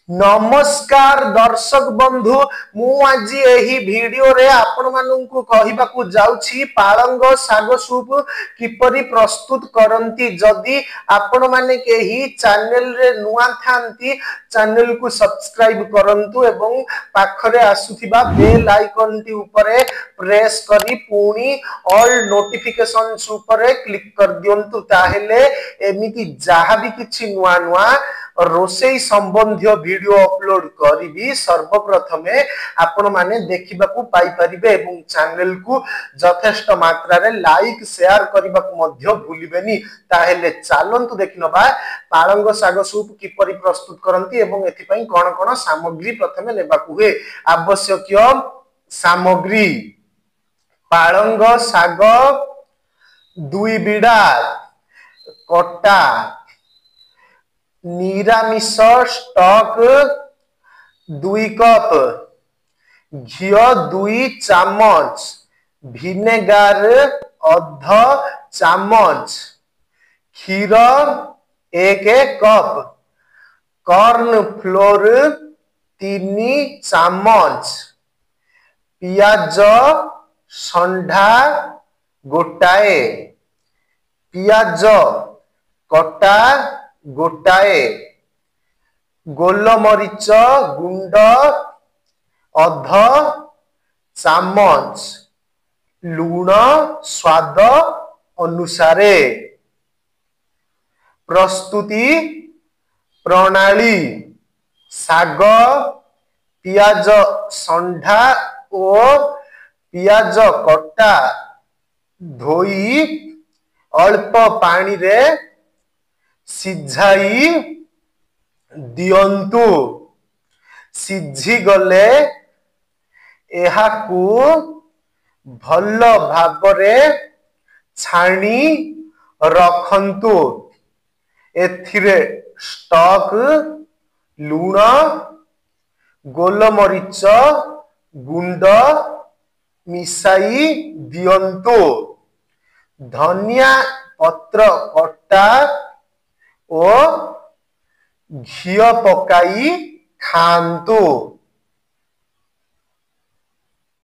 नमस्कार दर्शक बंधु मु आज यही वीडियो रे आपण माननकु कहिबाकू जाउछि पालंग साग सूप किपरि प्रस्तुत करंती। जदि आपण माने केही चैनल रे नुआ थांती चैनल को सब्सक्राइब करंतु एवं पाखरे आसुथिबा बेल आइकन टी ऊपरे प्रेस करी पुणी ऑल नोटिफिकेशंस ऊपरे क्लिक कर दियंतु। ताहेले एमिति जहा भी किछि नुआ नुआ रोसई संबंधी वीडियो अपलोड करी सर्वप्रथमे आपण माने देखिबा को पाई परिबे एवं चैनल को यथेष्ट मात्रा रे लाइक शेयर करबा को मध्य भूलिबेनी। ताहेले चालंतु देखिनबा पालंग साग सूप किपरि प्रस्तुत करंती एवं एथि पई कोन कोन सामग्री प्रथमे लेबा को हुए। आवश्यक सामग्री पालंग साग 2 बिडा कटा निरामिष स्टॉक 2 कप घी 2 चामच विनेगार अध चामच क्षीर 1 कप कॉर्न फ्लोर 3 चामच पियाज संढा गोटाए पियाज कटा गोटाए गोलमरीच गुंड अध चामच लूण स्वाद अनुसारे। प्रस्तुति प्रणाली साग पियाज संढा और पियाज कटा धोई अल्प पानी रे सिझाई दियंतु। सिझी गले एहाकू भल भाबरे छाणी रखंतु। एथिरे स्टॉक लूण गोलमरीच गुंड मिसाई दियंतु। धनिया पत्र कटा ओ घी पकाई खांतु।